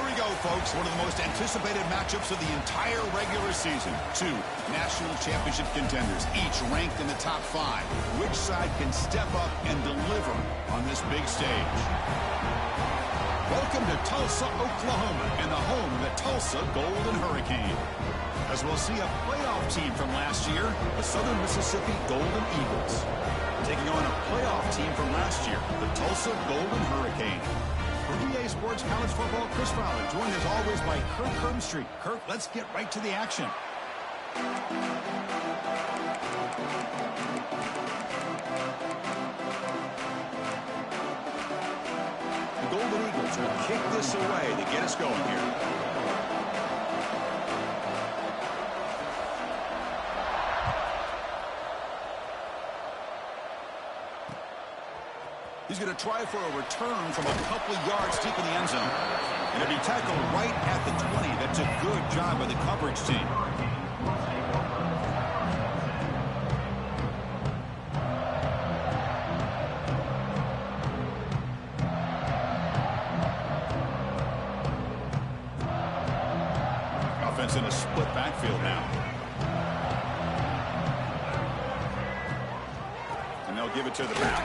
Here we go, folks. One of the most anticipated matchups of the entire regular season. Two national championship contenders, each ranked in the top 5. Which side can step up and deliver on this big stage? Welcome to Tulsa, Oklahoma, and the home of the Tulsa Golden Hurricane. As we'll see a playoff team from last year, the Southern Mississippi Golden Eagles, taking on a playoff team from last year, the Tulsa Golden Hurricane. For EA Sports College Football, Chris Fowler, joined as always by Kirk Herbstreit. Kirk, let's get right to the action. The Golden Eagles will kick this away to get us going here. He's going to try for a return from a couple of yards deep in the end zone. And it'll be tackled right at the 20. That's a good job by the coverage team. Offense in a split backfield now. And they'll give it to the back.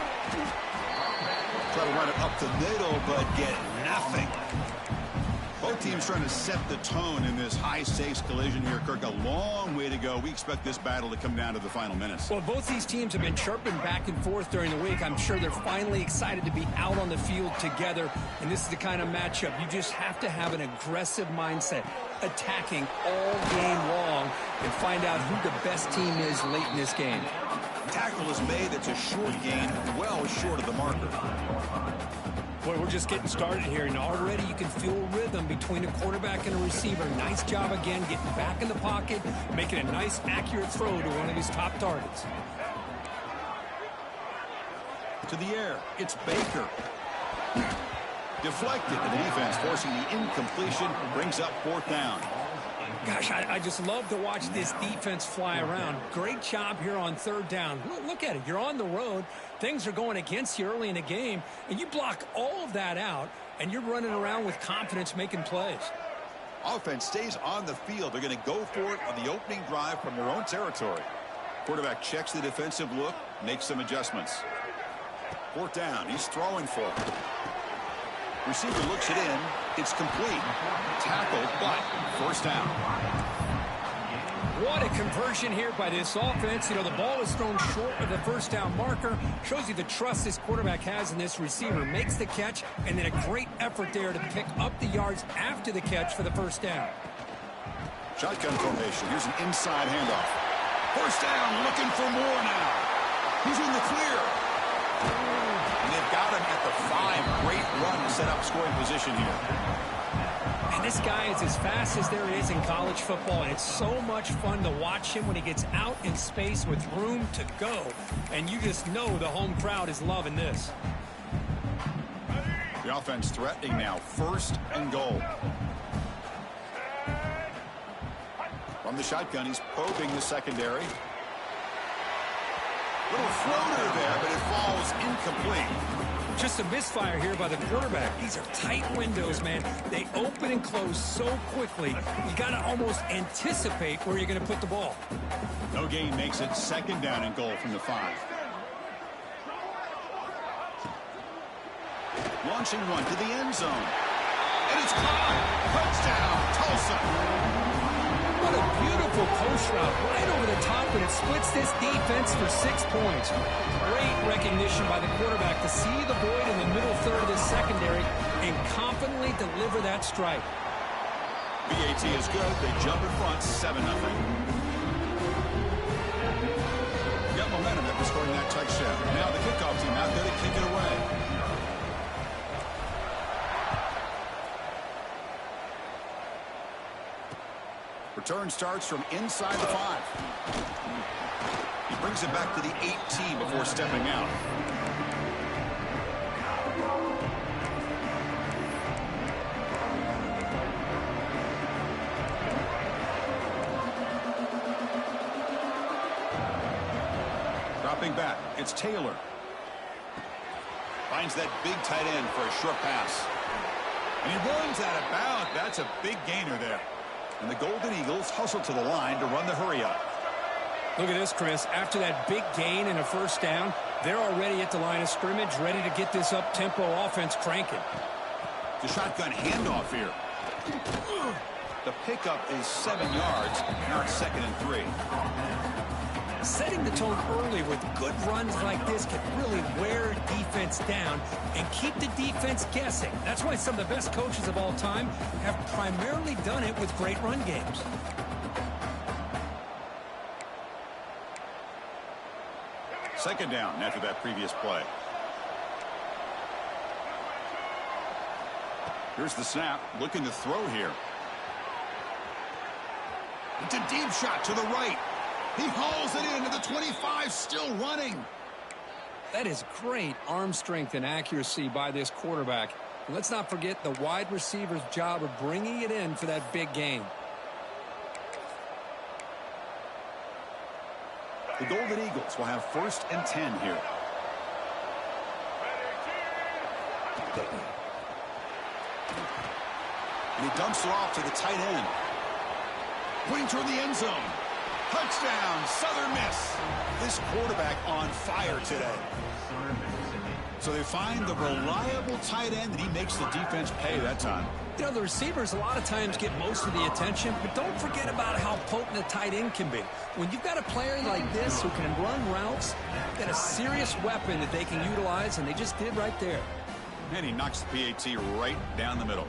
Try to run it up the middle, but get nothing. Both teams trying to set the tone in this high-stakes collision here, Kirk. A long way to go. We expect this battle to come down to the final minutes. Well, both these teams have been chirping back and forth during the week. I'm sure they're finally excited to be out on the field together, and this is the kind of matchup you just have to have an aggressive mindset, attacking all game long, and find out who the best team is late in this game. Tackle is made. It's a short gain, well short of the marker. Boy, we're just getting started here, and already you can feel rhythm between a quarterback and a receiver. Nice job again getting back in the pocket, making a nice, accurate throw to one of his top targets. To the air, it's Baker. Deflected. The defense forcing the incompletion, brings up 4th down. Gosh, I just love to watch this defense fly around. Great job here on 3rd down. Look at it. You're on the road. Things are going against you early in the game, and you block all of that out, and you're running around with confidence making plays. Offense stays on the field. They're going to go for it on the opening drive from their own territory. Quarterback checks the defensive look, makes some adjustments. 4th down. He's throwing for it. Receiver looks it in. It's complete. Tackled, but 1st down. What a conversion here by this offense. You know, the ball is thrown short of the 1st down marker. Shows you the trust this quarterback has in this receiver. Makes the catch, and then a great effort there to pick up the yards after the catch for the 1st down. Shotgun formation. Here's an inside handoff. 1st down, looking for more now. He's in the clear. And they've got him at the 5. Great run to set up scoring position here. And this guy is as fast as there is in college football, and it's so much fun to watch him when he gets out in space with room to go. And you just know the home crowd is loving this. The offense threatening now. 1st and goal. From the shotgun, he's probing the secondary. Little floater there, but it falls incomplete. Just a misfire here by the quarterback. These are tight windows, man. They open and close so quickly. You got to almost anticipate where you're going to put the ball. No gain makes it 2nd down and goal from the 5. Launching one to the end zone. And it's caught. Touchdown, Tulsa. What a beautiful post route right over the top, and it splits this defense for 6 points. Great recognition by the quarterback to see the void in the middle third of the secondary and confidently deliver that strike. BAT is good. They jump in front, 7-0. Got momentum after scoring that touchdown. Now the kickoff team out there to kick it away. Return starts from inside the 5. He brings it back to the 18 before stepping out. Dropping back, it's Taylor. Finds that big tight end for a short pass. And he runs out of bounds. That's a big gainer there. And the Golden Eagles hustle to the line to run the hurry up. Look at this, Chris. After that big gain and a first down, they're already at the line of scrimmage, ready to get this up-tempo offense cranking. The shotgun handoff here. The pickup is 7 yards, now it's 2nd and 3. Setting the tone early with good runs like this can really wear defense down and keep the defense guessing. That's why some of the best coaches of all time have primarily done it with great run games. Second down after that previous play. Here's the snap, looking to throw here. It's a deep shot to the right. He hauls it into the 25, still running. That is great arm strength and accuracy by this quarterback. And let's not forget the wide receiver's job of bringing it in for that big gain. The Golden Eagles will have 1st and 10 here. And he dumps it off to the tight end. Pointing toward the end zone. Touchdown, Southern Miss. This quarterback on fire today. So they find the reliable tight end, and he makes the defense pay that time. You know, the receivers a lot of times get most of the attention, but don't forget about how potent a tight end can be. When you've got a player like this who can run routes, you've got a serious weapon that they can utilize, and they just did right there. And he knocks the PAT right down the middle.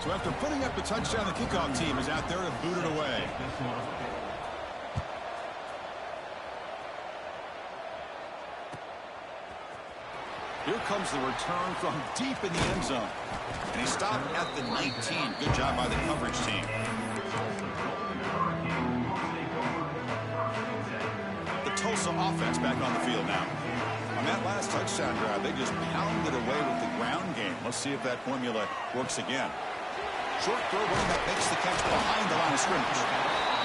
So after putting up a touchdown, the kickoff team is out there to boot it away. Here comes the return from deep in the end zone. And he stopped at the 19. Good job by the coverage team. The Tulsa offense back on the field now. On that last touchdown drive, they just pounded away with the ground game. Let's see if that formula works again. Short throw, running back makes the catch behind the line of scrimmage.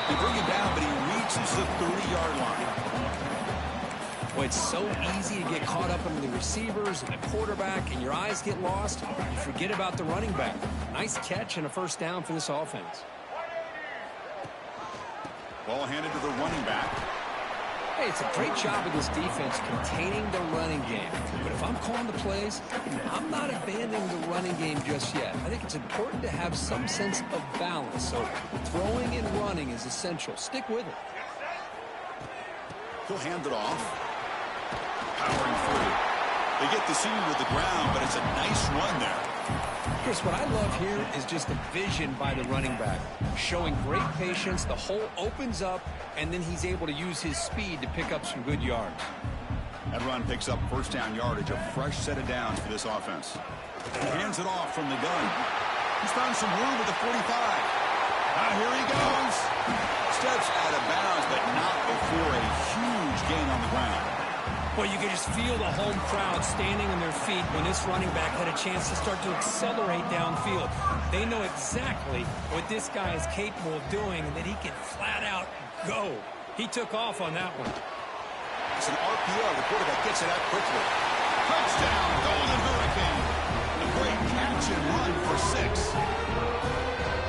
They bring him down, but he reaches the 30-yard line. Boy, it's so easy to get caught up in the receivers and the quarterback, and your eyes get lost. You forget about the running back. Nice catch and a first down for this offense. Ball handed to the running back. Hey, it's a great job of this defense containing the running game. But if I'm calling the plays, I'm not abandoning the running game just yet. I think it's important to have some sense of balance. So throwing and running is essential. Stick with it. He'll hand it off. Powering through. They get the senior to the ground, but it's a nice run there. Chris, what I love here is just the vision by the running back. Showing great patience, the hole opens up, and then he's able to use his speed to pick up some good yards. That run picks up first down yardage, a fresh set of downs for this offense. He hands it off from the gun. He's found some room at the 45. Here he goes. Steps out of bounds, but not before a huge gain on the ground. Well, you can just feel the home crowd standing on their feet when this running back had a chance to start to accelerate downfield. They know exactly what this guy is capable of doing and that he can flat out go. He took off on that one. It's an RPO. The quarterback gets it out quickly. Touchdown, Golden Hurricane. A great catch and run for 6.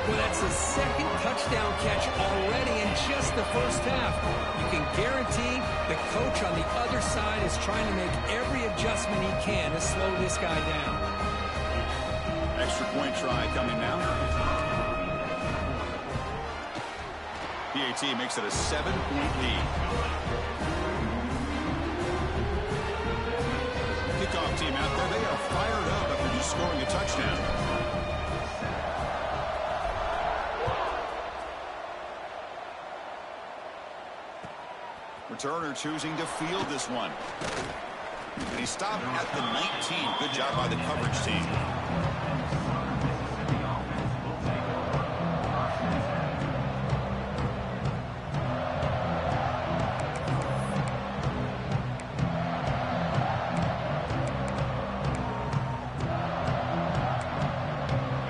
Well, that's his second touchdown catch already in just the first half. You can guarantee the coach on the other side is trying to make every adjustment he can to slow this guy down. Extra point try coming now. PAT makes it a 7-point lead. Kickoff team out there, they are fired up after just scoring a touchdown. Returner choosing to field this one. And he stopped at the 19. Good job by the coverage team.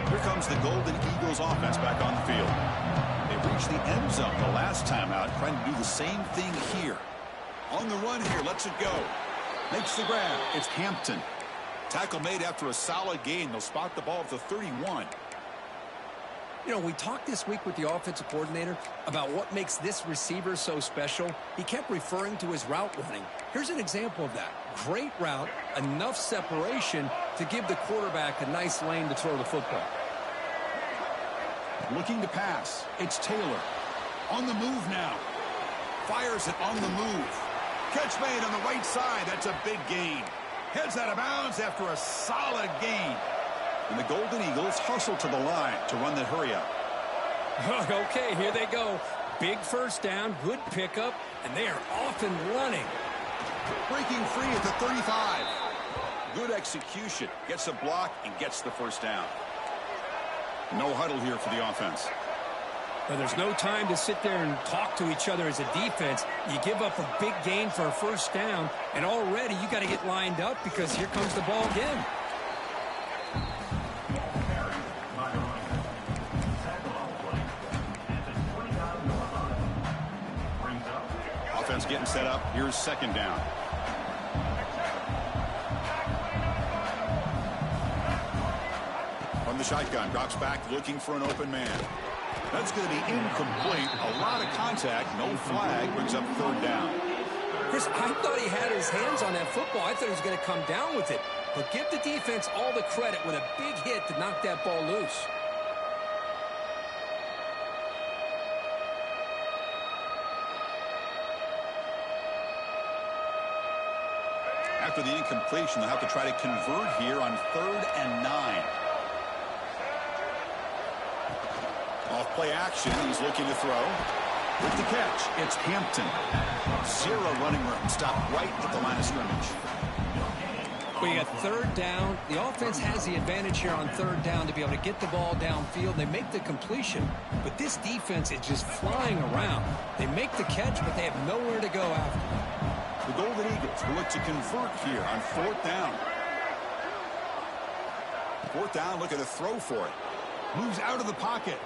Here comes the Golden Eagles offense back on the field. They reached the end zone the last time out, trying to do the same thing here. On the run here, lets it go. Makes the grab. It's Hampton. Tackle made after a solid gain. They'll spot the ball at the 31. You know, we talked this week with the offensive coordinator about what makes this receiver so special. He kept referring to his route running. Here's an example of that. Great route, enough separation to give the quarterback a nice lane to throw the football. Looking to pass. It's Taylor. On the move now. Fires it on the move. Catch made on the right side. That's a big gain. Heads out of bounds after a solid gain. And the Golden Eagles hustle to the line to run the hurry up. Okay, here they go. Big first down, good pickup, and they are off and running. Breaking free at the 35. Good execution. Gets a block and gets the first down. No huddle here for the offense. Now, there's no time to sit there and talk to each other as a defense. You give up a big gain for a first down, and already you got to get lined up because here comes the ball again. Offense getting set up. Here's second down. From the shotgun, drops back looking for an open man. That's going to be incomplete. A lot of contact. No flag. Brings up third down. Chris, I thought he had his hands on that football. I thought he was going to come down with it. But give the defense all the credit with a big hit to knock that ball loose. After the incompletion, they'll have to try to convert here on 3rd and 9. Off play action, he's looking to throw. With the catch, it's Hampton. 0 running room, stopped right at the line of scrimmage. Well, you got third down. The offense has the advantage here on third down to be able to get the ball downfield. They make the completion, but this defense is just flying around. They make the catch, but they have nowhere to go after. The Golden Eagles will look to convert here on 4th down. 4th down, looking to throw for it. Moves out of the pocket.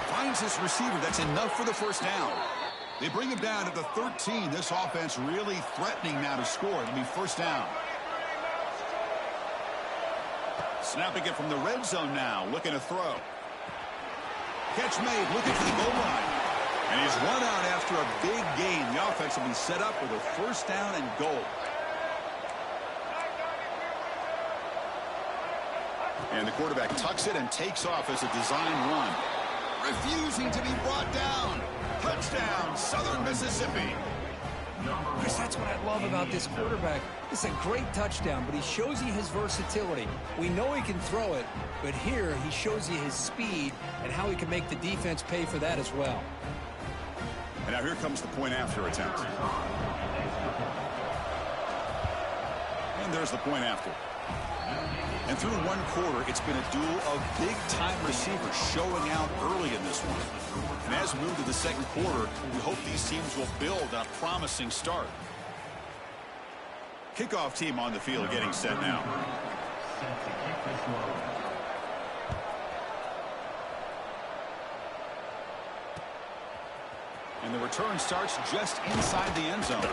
Finds this receiver. That's enough for the first down. They bring him down at the 13. This offense really threatening now to score. It'll be first down. Snapping it from the red zone now. Looking to throw. Catch made. Looking for the goal line. And he's run out after a big gain. The offense will be set up with a first down and goal. And the quarterback tucks it and takes off as a design run. Refusing to be brought down. Touchdown, Southern Mississippi. Chris, that's what I love about this quarterback. It's a great touchdown, but he shows you his versatility. We know he can throw it, but here he shows you his speed and how he can make the defense pay for that as well. And now here comes the point after attempt. And there's the point after. And through one quarter, it's been a duel of big-time receivers showing out early in this one. And as we move to the second quarter, we hope these teams will build on a promising start. Kickoff team on the field getting set now. And the return starts just inside the end zone.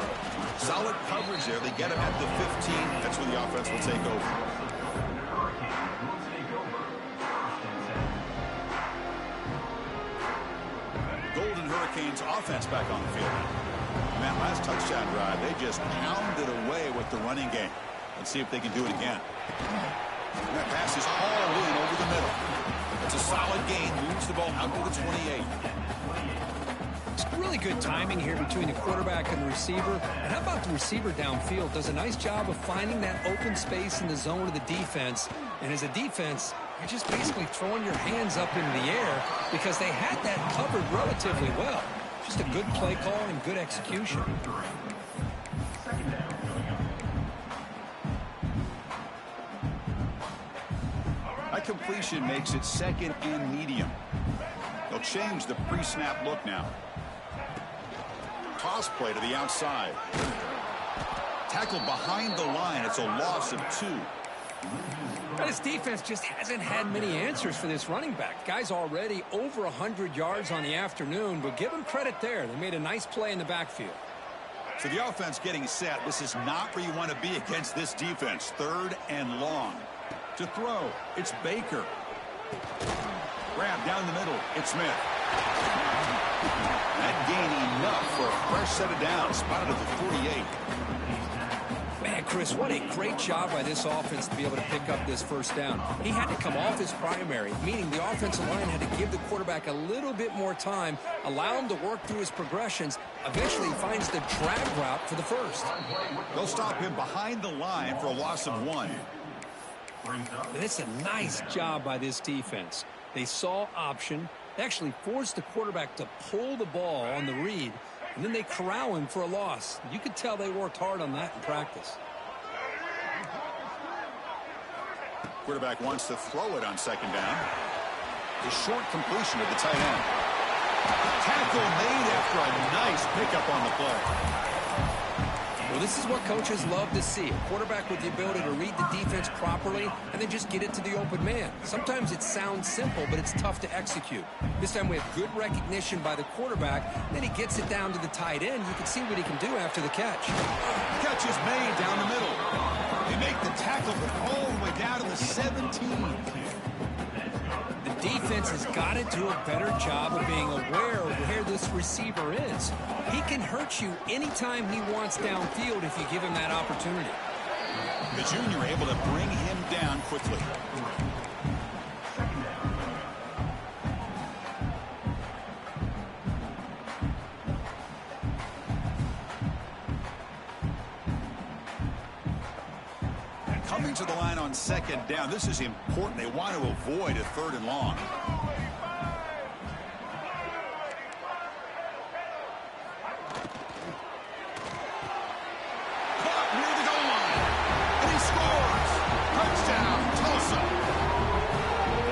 Solid coverage there. They get him at the 15. That's where the offense will take over. Golden Hurricanes offense back on the field. And that last touchdown drive, they just pounded away with the running game. Let's see if they can do it again. And that pass is all in over the middle. It's a solid gain. Moves the ball out to the 28. It's really good timing here between the quarterback and the receiver. And how about the receiver downfield? Does a nice job of finding that open space in the zone of the defense. And as a defense, you're just basically throwing your hands up into the air because they had that covered relatively well. Just a good play call and good execution. That completion makes it second and medium. They'll change the pre-snap look now. Toss play to the outside. Tackle behind the line. It's a loss of 2. But his defense just hasn't had many answers for this running back. Guy's already over 100 yards on the afternoon, but give him credit there. They made a nice play in the backfield. So the offense getting set. This is not where you want to be against this defense. 3rd and long. To throw, it's Baker. Grab down the middle, it's Smith. That gain enough for a fresh set of downs. Spotted at the 48. Man, Chris, what a great job by this offense to be able to pick up this first down. He had to come off his primary, meaning the offensive line had to give the quarterback a little bit more time, allow him to work through his progressions. Eventually, he finds the drag route for the first. They'll stop him behind the line for a loss of 1. And it's a nice job by this defense. They saw option. They actually forced the quarterback to pull the ball on the read, and then they corral him for a loss. You could tell they worked hard on that in practice. Quarterback wants to throw it on 2nd down. The short completion of the tight end. Tackle made after a nice pickup on the play. Well, this is what coaches love to see. A quarterback with the ability to read the defense properly and then just get it to the open man. Sometimes it sounds simple, but it's tough to execute. This time we have good recognition by the quarterback. Then he gets it down to the tight end. You can see what he can do after the catch. Catch is made down the middle. They make the tackle all the way down to the 17. The defense has got to do a better job of being aware of where this receiver is. He can hurt you anytime he wants downfield if you give him that opportunity. The junior able to bring him down quickly. Coming to the line on 2nd down. This is important. They want to avoid a 3rd and long. Caught near the goal line. And he scores. Touchdown, Tulsa.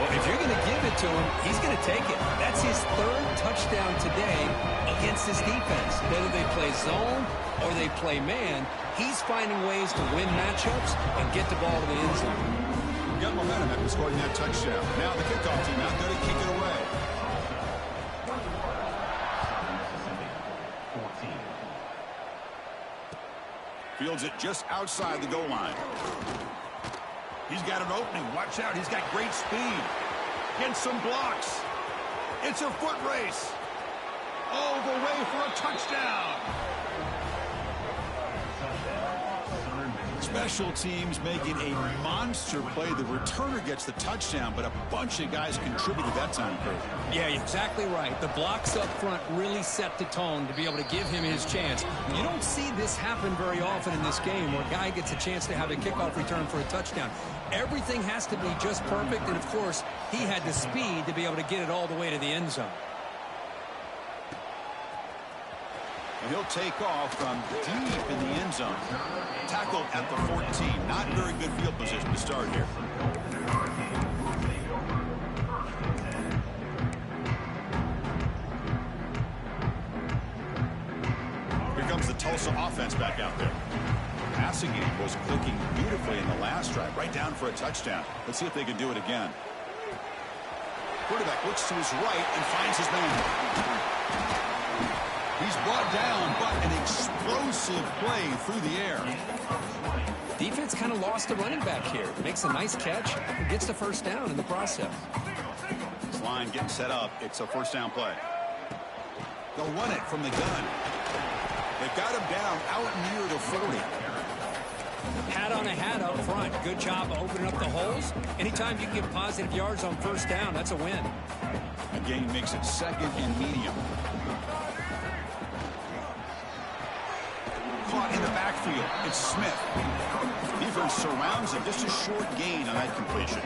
Well, if you're going to give it to him, he's going to take it. That's his 3rd touchdown today against this defense. Whether they play zone or they play man, he's finding ways to win matchups and get the ball to the end zone. Got momentum after scoring that touchdown. Now the kickoff team out there to kick it away. Fields it just outside the goal line. He's got an opening. Watch out. He's got great speed. Gets some blocks. It's a foot race. All the way for a touchdown. Special teams making a monster play. The returner gets the touchdown, but a bunch of guys contributed that time, Kurt. Yeah, you're exactly right. The blocks up front really set the tone to be able to give him his chance. You don't see this happen very often in this game where a guy gets a chance to have a kickoff return for a touchdown. Everything has to be just perfect, and of course, he had the speed to be able to get it all the way to the end zone. And he'll take off from deep in the end zone. Tackled at the 14. Not very good field position to start here. Here comes the Tulsa offense back out there. Passing game was clicking beautifully in the last drive. Right down for a touchdown. Let's see if they can do it again. Quarterback looks to his right and finds his man. He's brought down, but an explosive play through the air. Defense kind of lost the running back here. Makes a nice catch and gets the first down in the process. This line getting set up. It's a first down play. They'll run it from the gun. They've got him down out near the 40. Hat on a hat up front. Good job opening up the holes. Anytime you can get positive yards on first down, that's a win. Again, makes it 2nd and medium. Caught in the backfield. It's Smith. Defense surrounds him. Just a short gain on that completion.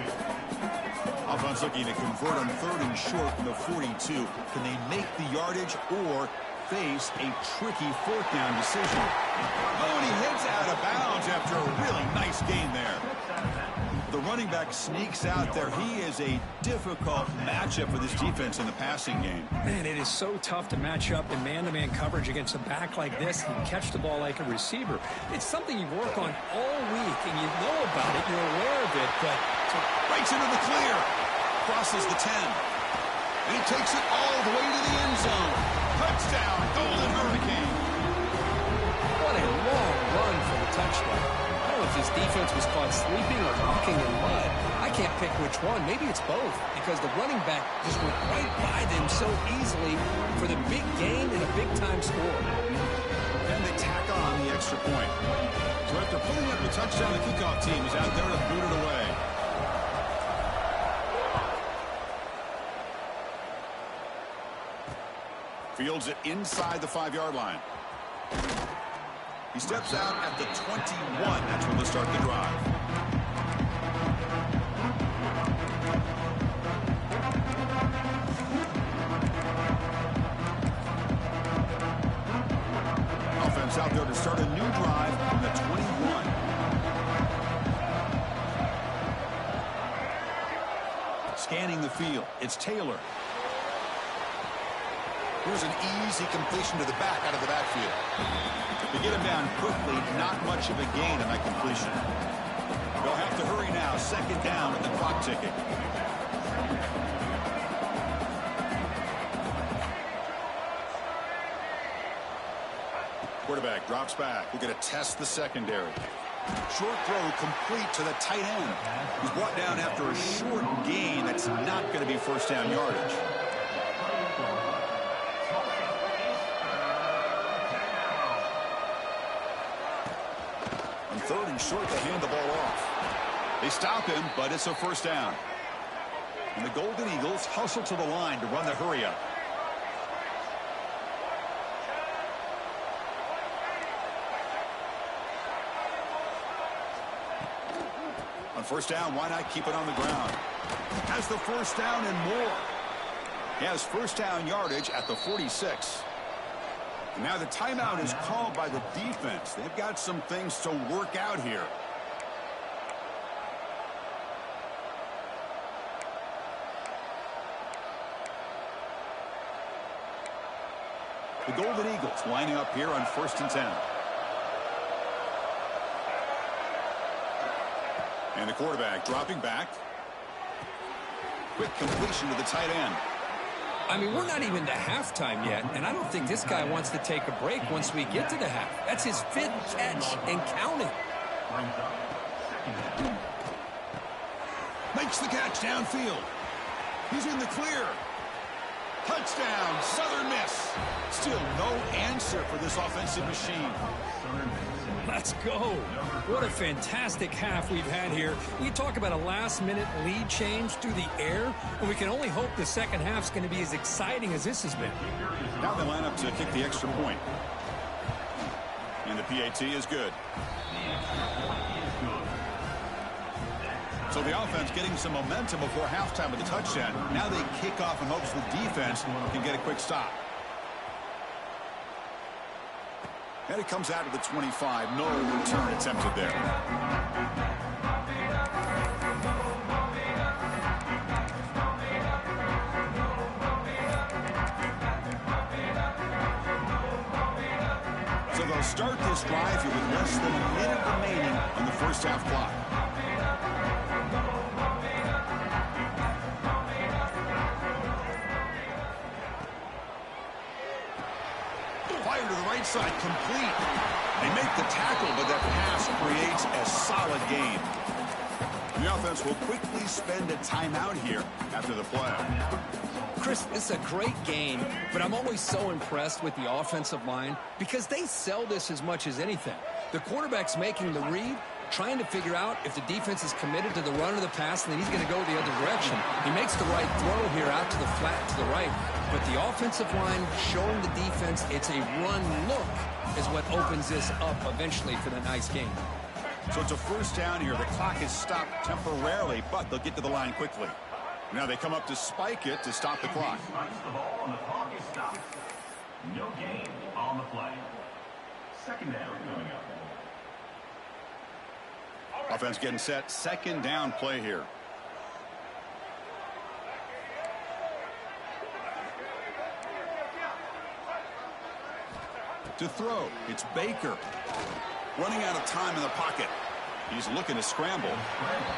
Offense looking to convert on 3rd and short from the 42. Can they make the yardage or face a tricky 4th down decision? Oh, and he hits out of bounds after a really nice gain there. the running back sneaks out there, he is a difficult matchup for this defense in the passing game. Man, it is so tough to match up in man-to-man coverage against a back like this and catch the ball like a receiver. It's something you work on all week, and you know about it, you're aware of it, but... Breaks into the clear. Crosses the 10. And he takes it all the way to the end zone. Touchdown, Golden Hurricane. What a long run for the touchdown. I don't know if this defense was caught sleeping or walking in mud. I can't pick which one. Maybe it's both, because the running back just went right by them so easily for the big gain and a big-time score. And they tack on the extra point. So after pulling up the touchdown, the kickoff team is out there to boot it away. Fields it inside the 5-yard line. He steps out at the 21. That's when they'll start the drive. Offense out there to start a new drive from the 21. Scanning the field. It's Taylor. Here's an easy completion to the back out of the backfield. To get him down quickly, not much of a gain on that completion. They'll have to hurry now. Second down with the clock ticking. Quarterback drops back. We're going to test the secondary. Short throw complete to the tight end. He's brought down after a short gain. That's not going to be first down yardage. Third and short, to hand the ball off. They stop him, but it's a first down. And the Golden Eagles hustle to the line to run the hurry up. On first down, why not keep it on the ground? Has the first down and more. He has first down yardage at the 46. Now the timeout is called by the defense. They've got some things to work out here. The Golden Eagles lining up here on first and 10. And the quarterback dropping back. Quick completion to the tight end. I mean, we're not even to halftime yet, and I don't think this guy wants to take a break once we get to the half. That's his 5th catch and counting. Makes the catch downfield. He's in the clear. Touchdown, Southern Miss. Still no answer for this offensive machine. Let's go. What a fantastic half we've had here. We talk about a last-minute lead change through the air, and we can only hope the second half's going to be as exciting as this has been. Now they line up to kick the extra point. And the PAT is good. So the offense getting some momentum before halftime with the touchdown. Now they kick off in hopes the defense can get a quick stop. And it comes out of the 25. No return attempted there. So they'll start this drive here with less than a minute remaining on the first half clock. Fire to the right side, complete. They make the tackle, but that pass creates a solid gain. The offense will quickly spend a timeout here after the play. Chris, it's a great game, but I'm always so impressed with the offensive line because they sell this as much as anything. The quarterback's making the read, trying to figure out if the defense is committed to the run or the pass, and then he's going to go the other direction. He makes the right throw here out to the flat to the right. But the offensive line showing the defense it's a run look is what opens this up eventually for the nice game. So it's a first down here. The clock is stopped temporarily, but they'll get to the line quickly. Now they come up to spike it to stop the clock. No gain on the play. Second down coming up. Offense getting set. Second down play here. To throw, it's Baker. Running out of time in the pocket. He's looking to scramble.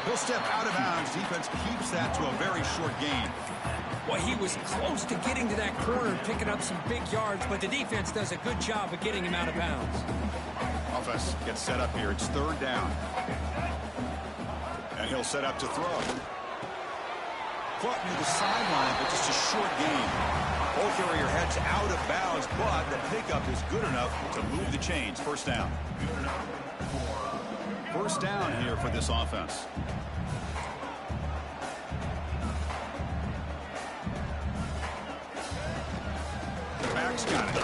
He'll step out of bounds. Defense keeps that to a very short gain. Well, he was close to getting to that corner and picking up some big yards, but the defense does a good job of getting him out of bounds. Offense gets set up here. It's third down. And he'll set up to throw. Caught near the sideline, but just a short gain. Ball carrier heads out of bounds, but the pickup is good enough to move the chains. First down. First down here for this offense. The back's got it.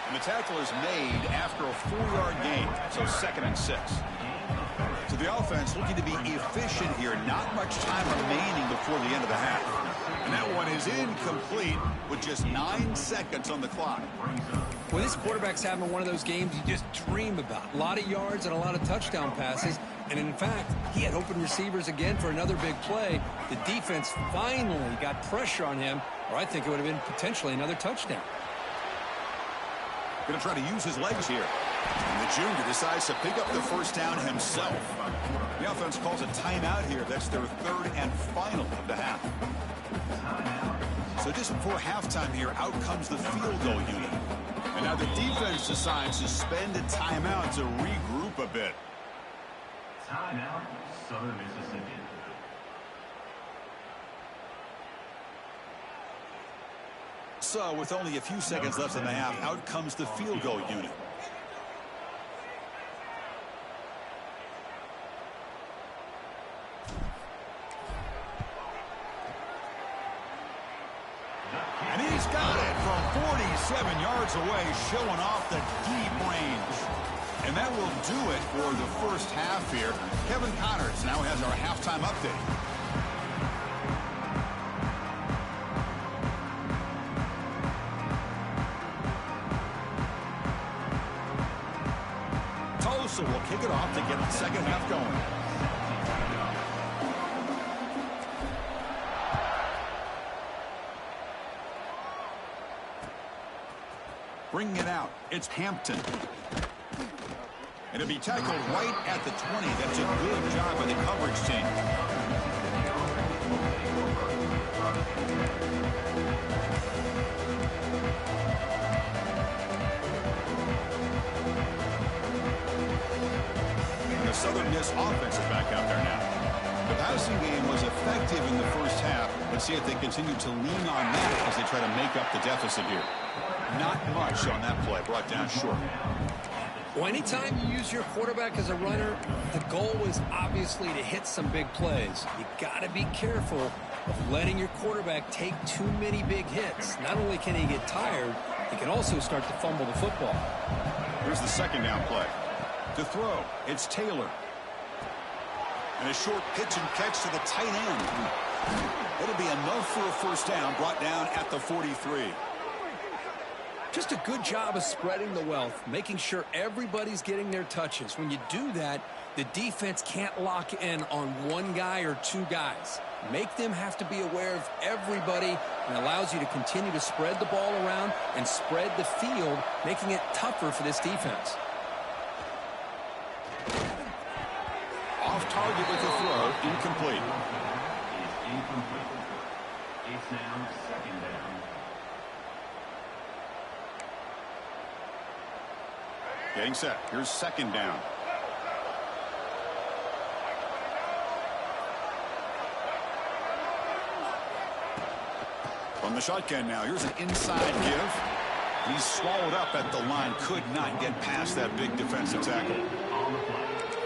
And the tackle is made after a 4-yard gain, so 2nd and 6. So the offense looking to be efficient here. Not much time remaining before the end of the half. And that one is incomplete with just 9 seconds on the clock. Well, this quarterback's having one of those games you just dream about. A lot of yards and a lot of touchdown passes. And in fact, he had open receivers again for another big play. The defense finally got pressure on him, or I think it would have been potentially another touchdown. Going to try to use his legs here. And the junior decides to pick up the first down himself. The offense calls a timeout here. That's their 3rd and final of the half. So just before halftime here, out comes the field goal unit. And now the defense decides to spend a timeout to regroup a bit. Timeout, Southern Mississippi. So with only a few seconds left in the half, out comes the field goal unit. And he's got it from 47 yards away, showing off the deep range. And that will do it for the first half here. Kevin Connors now has our halftime update. Tulsa will kick it off to get the second half going. Bringing it out, it's Hampton. And it'll be tackled right at the 20. That's a good job by the coverage team. And the Southern Miss offense is back out there now. The passing game was effective in the first half. Let's see if they continue to lean on that as they try to make up the deficit here. Not much on that play, brought down short. Well, anytime you use your quarterback as a runner, the goal is obviously to hit some big plays. You got to be careful of letting your quarterback take too many big hits. Not only can he get tired, he can also start to fumble the football. Here's the second down play. To throw, it's Taylor. And a short pitch and catch to the tight end. It'll be enough for a first down, brought down at the 43. Just a good job of spreading the wealth, making sure everybody's getting their touches. When you do that, the defense can't lock in on one guy or two guys. Make them have to be aware of everybody, and allows you to continue to spread the ball around and spread the field, making it tougher for this defense. Off target with a throw, incomplete. Is incomplete. It's now second down. Getting set. Here's second down. From the shotgun now. Here's an inside give. He's swallowed up at the line. Could not get past that big defensive tackle.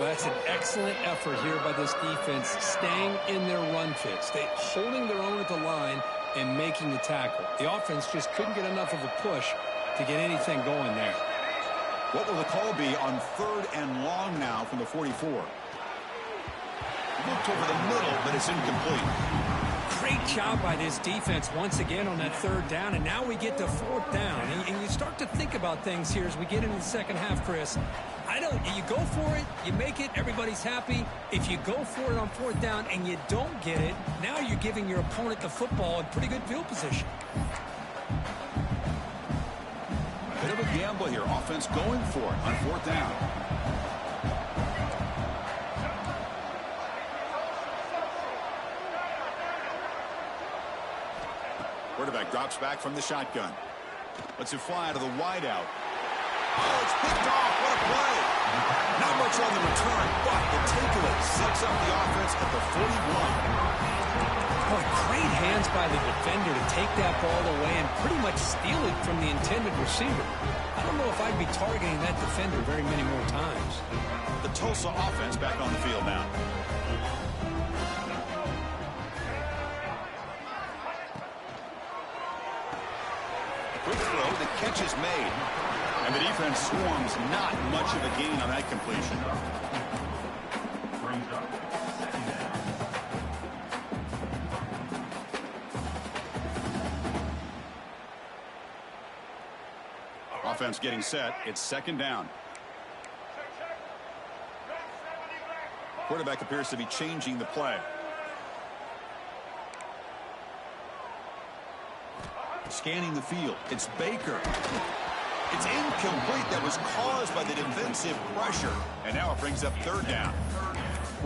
Well, that's an excellent effort here by this defense, staying in their run fit, holding their own at the line and making the tackle. The offense just couldn't get enough of a push to get anything going there. What will the call be on third and long now from the 44? Looked over the middle, but it's incomplete. Great job by this defense once again on that third down, and now we get to fourth down. And you start to think about things here as we get into the second half, Chris. You go for it, you make it, everybody's happy. If you go for it on fourth down and you don't get it, now you're giving your opponent the football in pretty good field position. A bit of a gamble here. Offense going for it on fourth down. Quarterback drops back from the shotgun. Lets it fly to the wideout. Oh, it's picked off. What a play. Not much on the return, but the takeaway sets up the offense at the 41. Boy, great hands by the defender to take that ball away and pretty much steal it from the intended receiver. I don't know if I'd be targeting that defender very many more times. The Tulsa offense back on the field now. Quick throw, the catch is made. And the defense swarms, not much of a gain on that completion. Brings up second down. Offense getting set. It's second down. Quarterback appears to be changing the play. Scanning the field. It's Baker. It's incomplete. That was caused by the defensive pressure. And now it brings up third down.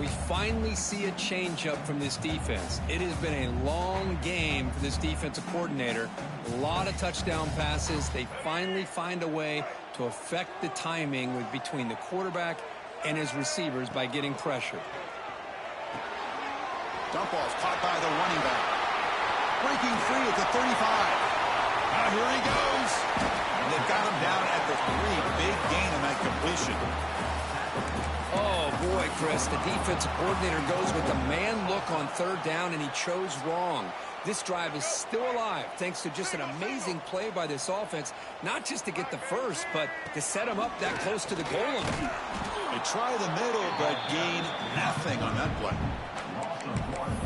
We finally see a change-up from this defense. It has been a long game for this defensive coordinator. A lot of touchdown passes. They finally find a way to affect the timing between the quarterback and his receivers by getting pressure. Dump off caught by the running back. Breaking free at the 35. Now here he goes. And they've got him down at the 3. Big gain on that completion. Oh, boy, Chris, the defensive coordinator goes with the man look on third down, and he chose wrong. This drive is still alive thanks to just an amazing play by this offense, not just to get the first, but to set him up that close to the goal line. They try the middle, but gain nothing on that play.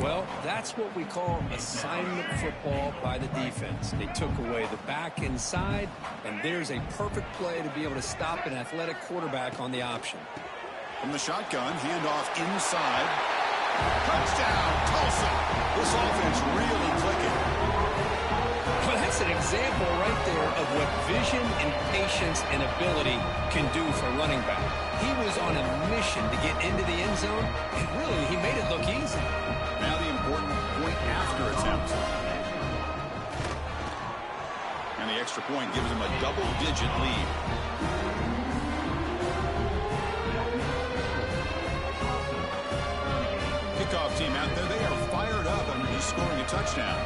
Well, that's what we call assignment football by the defense. They took away the back inside, and there's a perfect play to be able to stop an athletic quarterback on the option. From the shotgun, handoff inside. Touchdown, Tulsa. This offense really clicking. Well, that's an example right there of what vision and patience and ability can do for a running back. He was on a mission to get into the end zone, and really, he made it look easy. Now the important point after attempt. And the extra point gives him a double-digit lead. Kickoff team out there, they are fired up after just scoring a touchdown.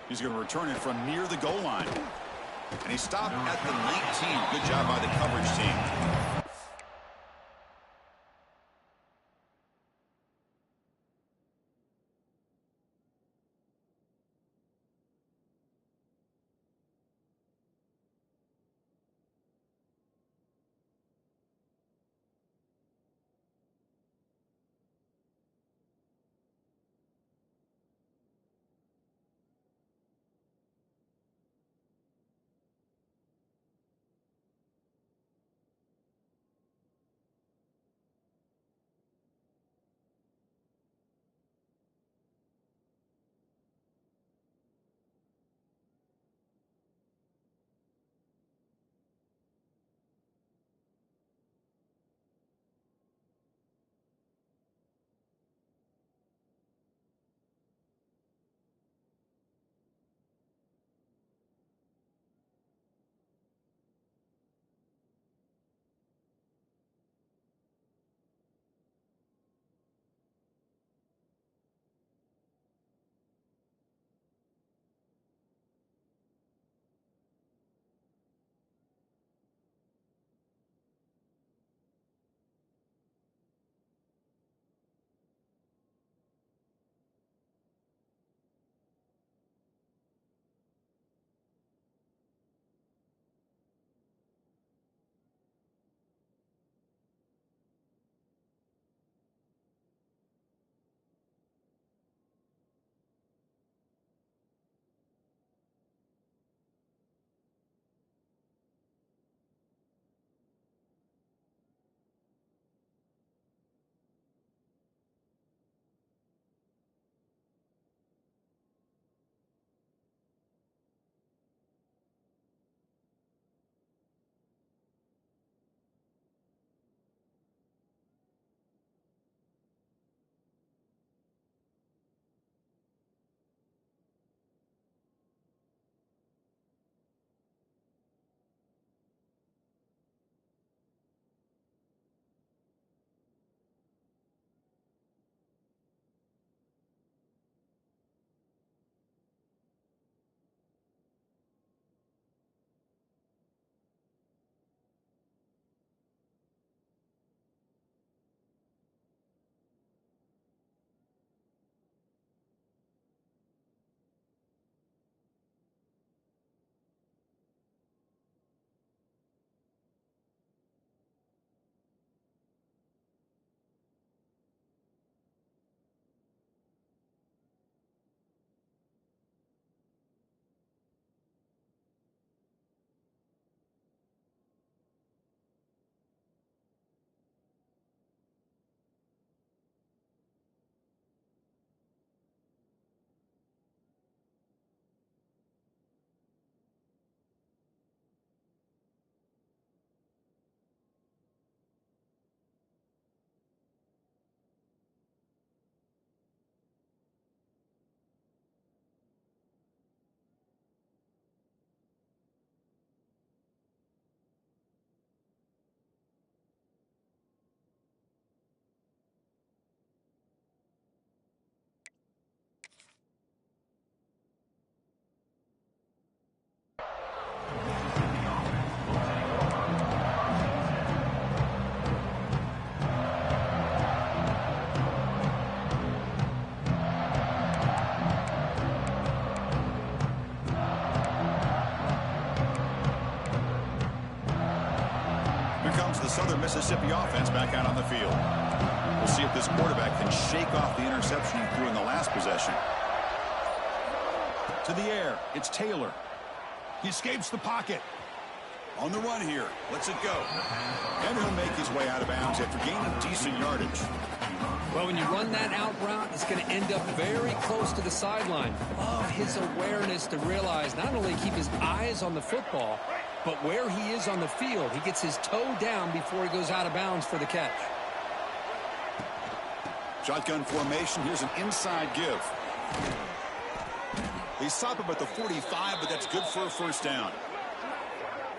He's going to return it from near the goal line. And he stopped at the 19. Good job by the coverage team. the Southern Mississippi offense back out on the field. We'll see if this quarterback can shake off the interception he threw in the last possession. To the air, it's Taylor. He escapes the pocket. On the run here, lets it go. And he'll make his way out of bounds after gaining decent yardage. Well, when you run that out route, it's going to end up very close to the sideline. Love his awareness to realize not only keep his eyes on the football, but where he is on the field. He gets his toe down before he goes out of bounds for the catch. Shotgun formation. Here's an inside give. They stop him at the 45, but that's good for a first down.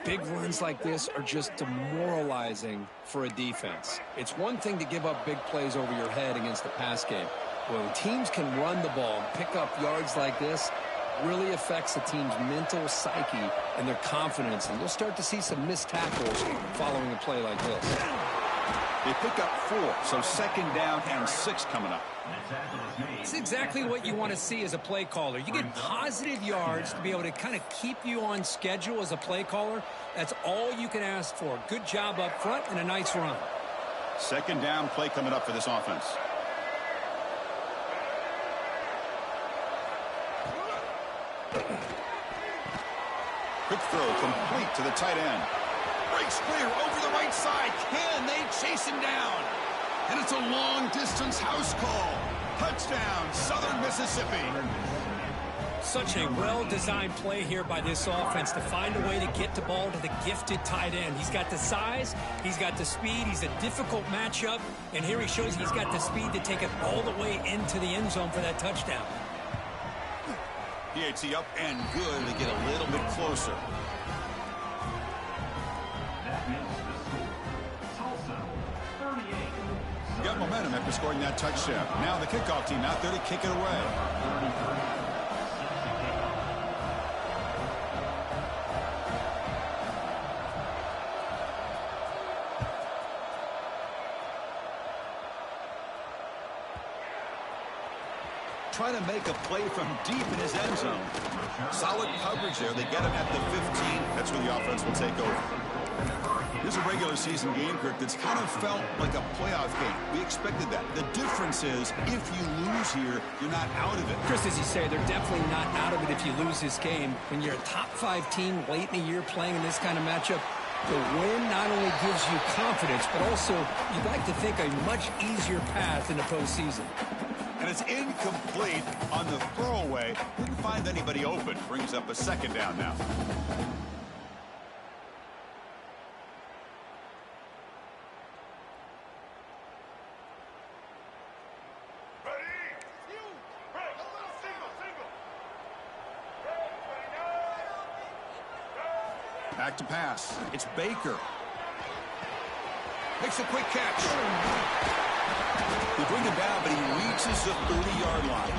Big runs like this are just demoralizing for a defense. It's one thing to give up big plays over your head against the pass game. When teams can run the ball and pick up yards like this, really affects the team's mental psyche and their confidence. And you'll start to see some missed tackles following a play like this. They pick up 4, so second down and 6 coming up. It's exactly what you want to see as a play caller. You get positive yards to be able to kind of keep you on schedule as a play caller. That's all you can ask for. Good job up front and a nice run. Second down play coming up for this offense. Quick throw complete to the tight end. Breaks clear over the right side. Can they chase him down? And it's a long-distance house call. Touchdown, Southern Mississippi. Such a well-designed play here by this offense to find a way to get the ball to the gifted tight end. He's got the size, he's got the speed, he's a difficult matchup, and here he shows he's got the speed to take it all the way into the end zone for that touchdown. PAT up and good to get a little bit closer. That makes the score. Tulsa, 38. Got momentum after scoring that touchdown. Now the kickoff team out there to kick it away. Trying to make a play from deep in his end zone. Solid coverage there. They get him at the 15. That's where the offense will take over. Here's a regular season game, Kirk, that's kind of felt like a playoff game. We expected that. The difference is if you lose here, you're not out of it. Chris, as you say, they're definitely not out of it if you lose this game. When you're a top-5 team late in the year playing in this kind of matchup, the win not only gives you confidence, but also you'd like to think a much easier path in the postseason. And it's incomplete on the throwaway. Didn't find anybody open. Brings up a second down now. Back to pass. It's Baker. Makes a quick catch. They bring him down, but he reaches the 30-yard line.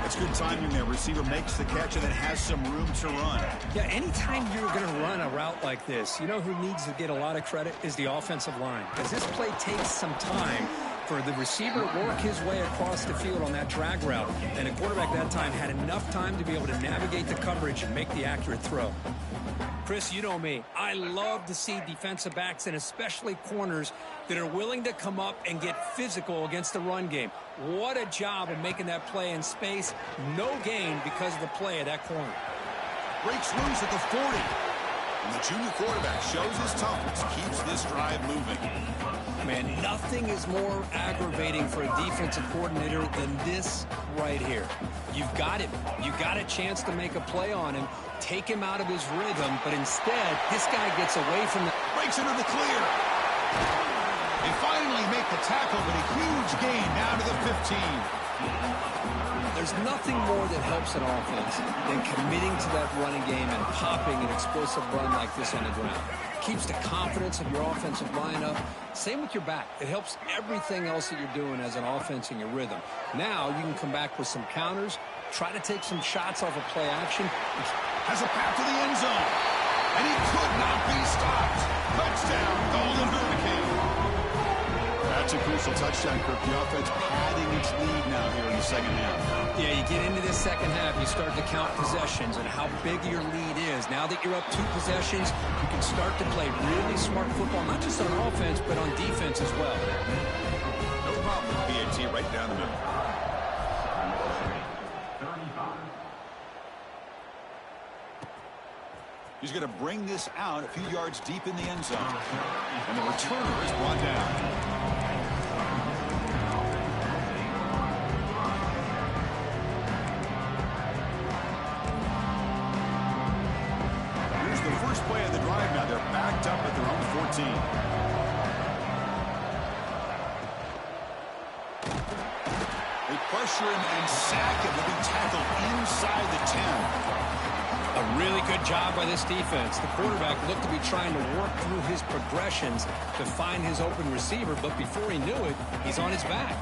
That's good timing there. Receiver makes the catch and then has some room to run. Yeah, anytime you're going to run a route like this, you know who needs to get a lot of credit is the offensive line. Because this play takes some time for the receiver to work his way across the field on that drag route. And the quarterback that time had enough time to be able to navigate the coverage and make the accurate throw. Chris, you know me. I love to see defensive backs and especially corners that are willing to come up and get physical against the run game. What a job of making that play in space. No gain because of the play of that corner. Breaks loose at the 40. And the junior quarterback shows his toughness, keeps this drive moving. Man, nothing is more aggravating for a defensive coordinator than this right here. You've got him. You've got a chance to make a play on him, take him out of his rhythm, but instead, this guy gets away from the... Breaks into the clear. They finally make the tackle, but a huge gain down to the 15. There's nothing more that helps an offense than committing to that running game and popping an explosive run like this on the ground. Keeps the confidence of your offensive line up. Same with your back. It helps everything else that you're doing as an offense in your rhythm. Now you can come back with some counters, try to take some shots off of play action. Has a path to the end zone. And he could not be stopped. Touchdown, Golden Hurricane. That's a crucial touchdown, Kirk. The offense padding its lead now here in the second half. Yeah, you get into this second half, half, you start to count possessions and how big your lead is. Now that you're up 2 possessions, you can start to play really smart football, not just on offense, but on defense as well. No problem with PAT right down the middle. He's going to bring this out a few yards deep in the end zone. And the returner is brought down. Here's the first play of the drive now. They're backed up at their own 14. They pressure him and sack him to be tackled inside the 10. A really good job by this defense. The quarterback looked to be trying to work through his progressions to find his open receiver, but before he knew it, he's on his back.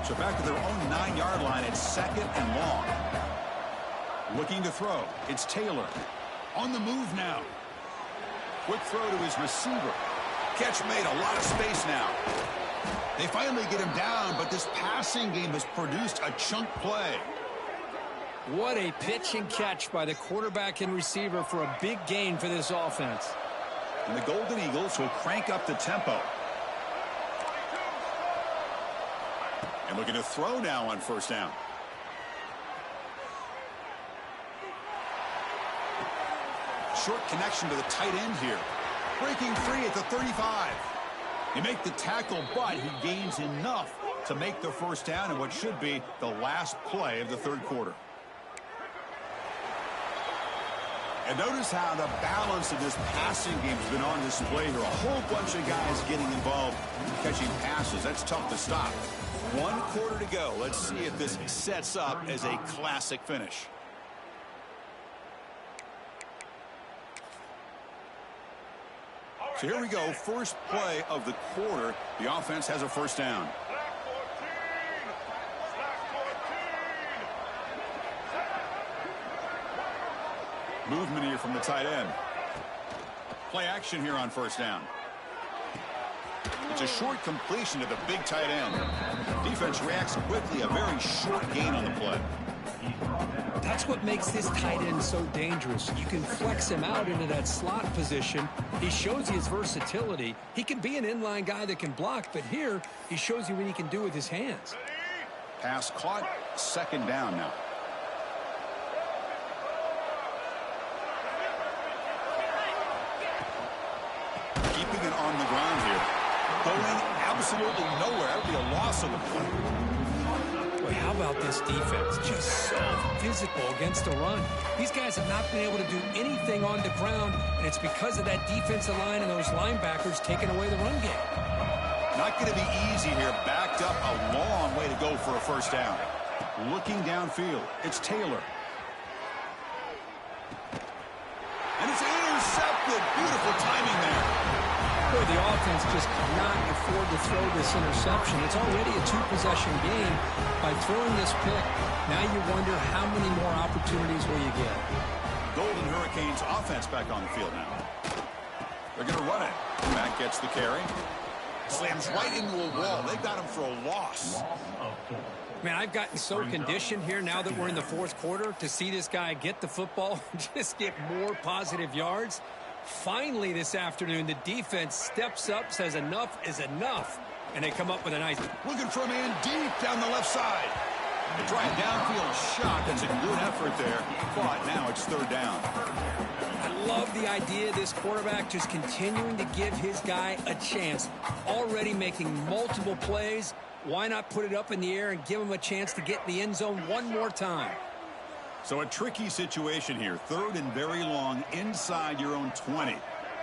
So back to their own 9-yard line. It's 2nd and long. Looking to throw. It's Taylor. On the move now. Quick throw to his receiver. Catch made. A lot of space now. They finally get him down, but this passing game has produced a chunk play. What a pitch and catch by the quarterback and receiver for a big gain for this offense. And the Golden Eagles will crank up the tempo. And looking to throw now on 1st down. Short connection to the tight end here. Breaking free at the 35. They make the tackle, but he gains enough to make the 1st down in what should be the last play of the 3rd quarter. And notice how the balance of this passing game has been on display here. A whole bunch of guys getting involved catching passes. That's tough to stop. 1 quarter to go. Let's see if this sets up as a classic finish. So here we go. First play of the quarter. The offense has a 1st down. Movement here from the tight end. Play action here on 1st down. It's a short completion to the big tight end. Defense reacts quickly. A very short gain on the play. That's what makes this tight end so dangerous. You can flex him out into that slot position. He shows you his versatility. He can be an inline guy that can block, but here he shows you what he can do with his hands. Pass caught. 2nd down now. Keeping it on the ground here. Going absolutely nowhere. That would be a loss of the play. Boy, how about this defense? Just so physical against the run. These guys have not been able to do anything on the ground, and it's because of that defensive line and those linebackers taking away the run game. Not going to be easy here. Backed up a long way to go for a 1st down. Looking downfield. It's Taylor. And it's intercepted. Beautiful timing there. Boy, the offense just cannot afford to throw this interception. It's already a 2-possession game. By throwing this pick, now you wonder how many more opportunities will you get. Golden Hurricanes offense back on the field now. They're going to run it. Matt gets the carry. Slams right into a wall. They got him for a loss. Man, I've gotten so conditioned here now that we're in the 4th quarter to see this guy get the football and just get more positive yards. Finally this afternoon, the defense steps up, says enough is enough, and they come up with a nice... Looking for a man deep down the left side. They try a downfield shot. That's a good effort there. But now it's 3rd down. I love the idea of this quarterback just continuing to give his guy a chance. Already making multiple plays. Why not put it up in the air and give him a chance to get in the end zone one more time? So a tricky situation here. 3rd and very long inside your own 20.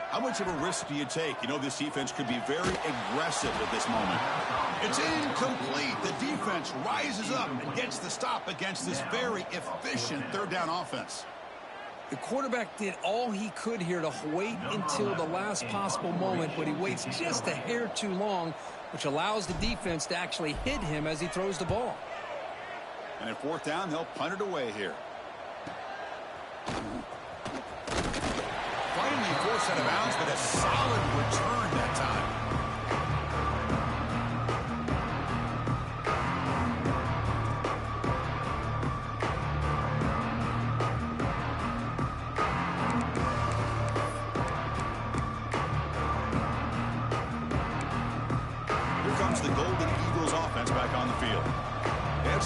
How much of a risk do you take? You know, this defense could be very aggressive at this moment. It's incomplete. The defense rises up and gets the stop against this very efficient 3rd down offense. The quarterback did all he could here to wait until the last possible moment, but he waits just a hair too long, which allows the defense to actually hit him as he throws the ball. And at 4th down, they'll punt it away here. Finally forced out of bounds, but a solid return that time.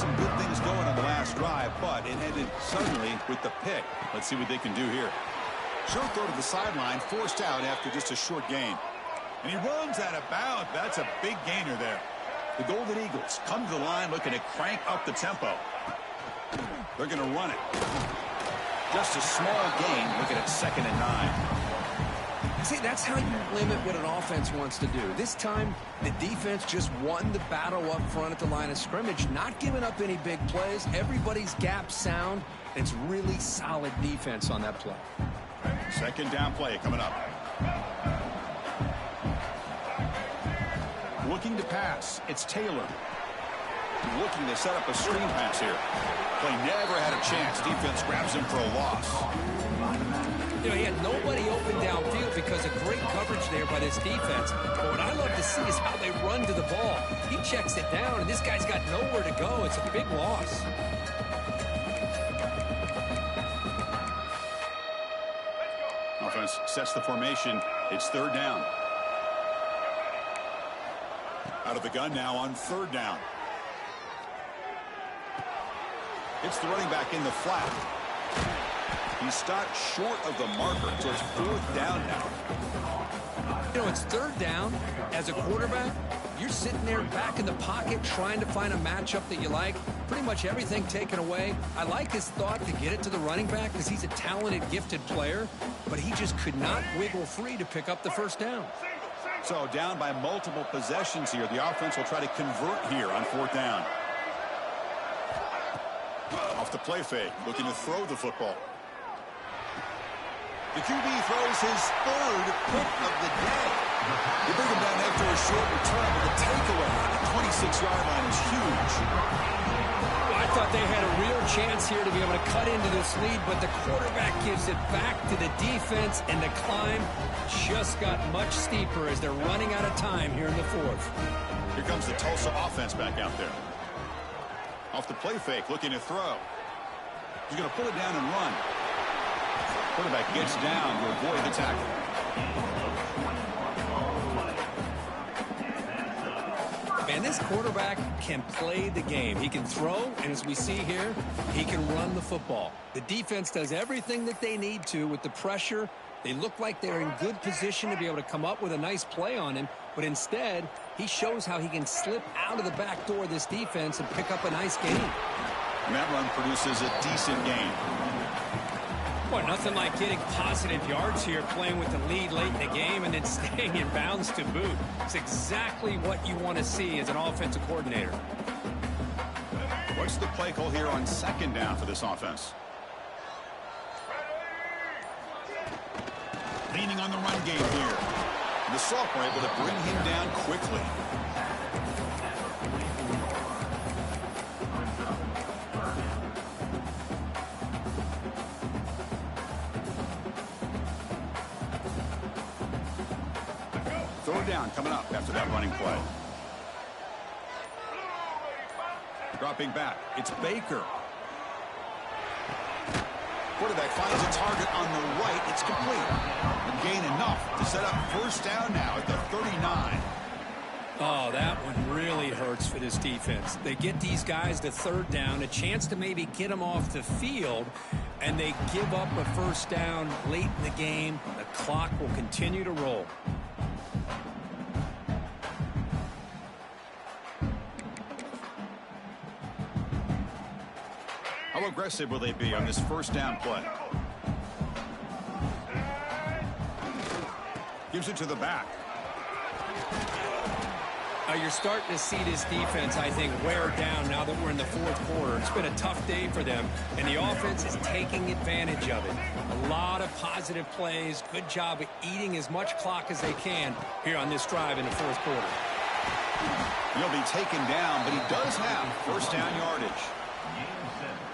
some good things going on the last drive, but it ended suddenly with the pick. Let's see what they can do here. Short throw to the sideline, forced out after just a short gain. And he runs out of bounds. That's a big gainer there. The Golden Eagles come to the line looking to crank up the tempo. They're going to run it. Just a small gain, looking at 2nd and 9. See, that's how you limit what an offense wants to do. This time, the defense just won the battle up front at the line of scrimmage, not giving up any big plays. Everybody's gap sound. It's really solid defense on that play. 2nd down play coming up. Looking to pass. It's Taylor. Looking to set up a screen pass here. Play never had a chance. Defense grabs him for a loss. You know, he had nobody open downfield because of great coverage there by this defense. But what I love to see is how they run to the ball. He checks it down, and this guy's got nowhere to go. It's a big loss. Offense sets the formation. It's 3rd down. Out of the gun now on 3rd down. It's the running back in the flat. He stopped short of the marker, so it's 4th down now. You know, it's 3rd down. As a quarterback, you're sitting there back in the pocket trying to find a matchup that you like. Pretty much everything taken away. I like his thought to get it to the running back because he's a talented, gifted player, but he just could not wiggle free to pick up the 1st down. So down by multiple possessions here. The offense will try to convert here on 4th down. Off the play fake, looking to throw the football. The QB throws his 3rd pick of the day. You bring him down after a short return, but the takeaway on the 26-yard line is huge. Well, I thought they had a real chance here to be able to cut into this lead, but the quarterback gives it back to the defense, and the climb just got much steeper as they're running out of time here in the 4th. Here comes the Tulsa offense back out there. Off the play fake, looking to throw. He's going to pull it down and run. Quarterback gets down to avoid the tackle. Man, this quarterback can play the game. He can throw, and as we see here, he can run the football. The defense does everything that they need to with the pressure. They look like they're in good position to be able to come up with a nice play on him, but instead, he shows how he can slip out of the back door of this defense and pick up a nice gain. And that run produces a decent gain. Boy, nothing like getting positive yards here, playing with the lead late in the game and then staying in bounds to boot. It's exactly what you want to see as an offensive coordinator. What's the play call here on 2nd down for this offense? Leaning on the run game here. The sophomore able to bring him down quickly. Third down coming up after that running play. Dropping back. It's Baker. Quarterback finds a target on the right. It's complete. A gain enough to set up 1st down now at the 39. Oh, that one really hurts for this defense. They get these guys to 3rd down, a chance to maybe get them off the field, and they give up a 1st down late in the game. The clock will continue to roll. How aggressive will they be on this 1st down play? Gives it to the back. You're starting to see this defense, I think, wear down now that we're in the 4th quarter. It's been a tough day for them, and the offense is taking advantage of it. A lot of positive plays. Good job of eating as much clock as they can here on this drive in the 4th quarter. He'll be taken down, but he does have 1st down yardage.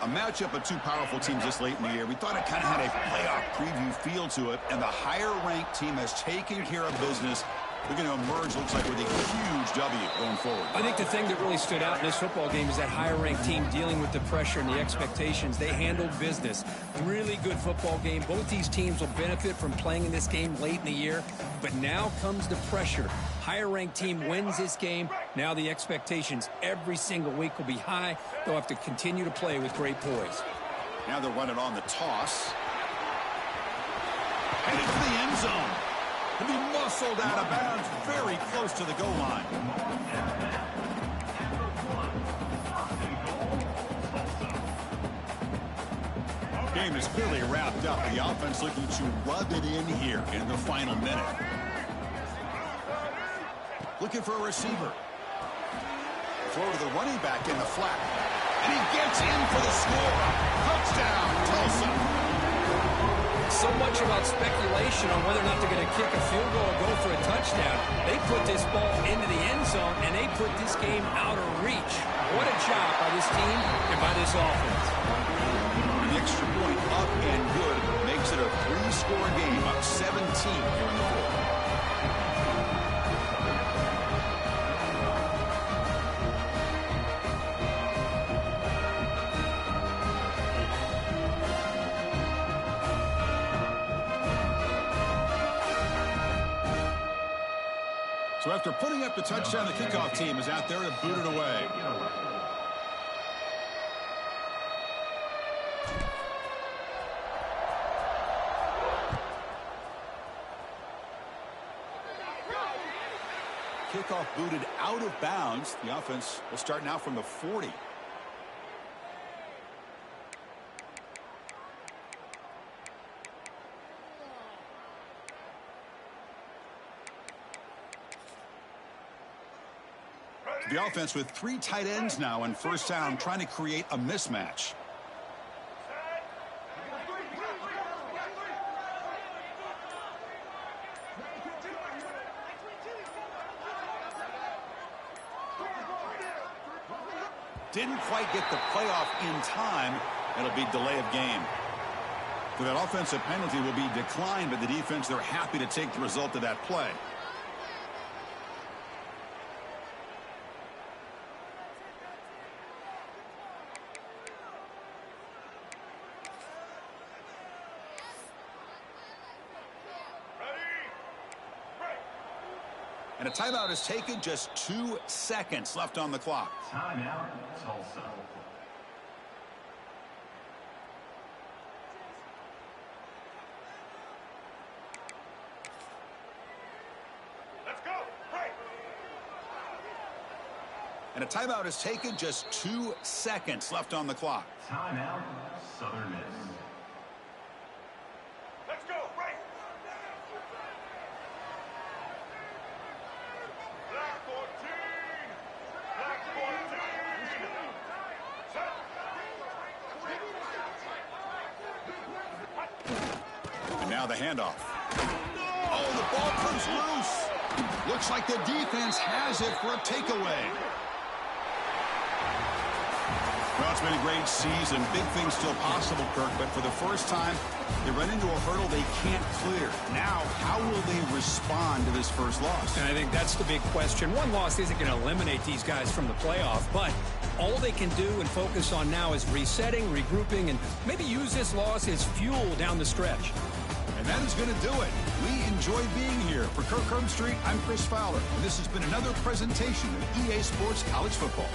A matchup of two powerful teams this late in the year. We thought it kind of had a playoff preview feel to it, and the higher-ranked team has taken care of business Looking to emerge, looks like, with a huge W going forward. I think the thing that really stood out in this football game is that higher-ranked team dealing with the pressure and the expectations. They handled business. Really good football game. Both these teams will benefit from playing in this game late in the year. But now comes the pressure. Higher-ranked team wins this game. Now the expectations every single week will be high. They'll have to continue to play with great poise. Now they're running on the toss. Headed for the end zone. To be muscled out of bounds very close to the goal line. Game is clearly wrapped up. The offense looking to rub it in here in the final minute. Looking for a receiver. Throw to the running back in the flat. And he gets in for the score. Touchdown, Tulsa. So much about speculation on whether or not they're going to kick a field goal or go for a touchdown. They put this ball into the end zone, and they put this game out of reach. What a job by this team and by this offense. The extra point up and good makes it a 3-score game, up 17 here in the fourth. So after putting up the touchdown, the kickoff team is out there to boot it away. Kickoff booted out of bounds. The offense will start now from the 40. The offense with 3 tight ends now in first down, trying to create a mismatch. Didn't quite get the playoff in time. It'll be delay of game. So that offensive penalty will be declined by the defense. They're happy to take the result of that play. And a timeout is taken, just 2 seconds left on the clock. Timeout, Tulsa. Let's go. Break. And a timeout is taken, just 2 seconds left on the clock. Timeout, Southern Miss. Let's go. Break. Black 14. Black 14. And now the handoff. Oh, the ball comes loose. Looks like the defense has it for a takeaway. Well, it's been a great season. Big things still possible, Kirk, but for the first time, they run into a hurdle they can't clear. Now, how will they respond to this first loss? And I think that's the big question. One loss isn't going to eliminate these guys from the playoff, but all they can do and focus on now is resetting, regrouping, and maybe use this loss as fuel down the stretch. And that is going to do it. We enjoy being here. For Kirk Street, I'm Chris Fowler, and this has been another presentation of EA Sports College Football.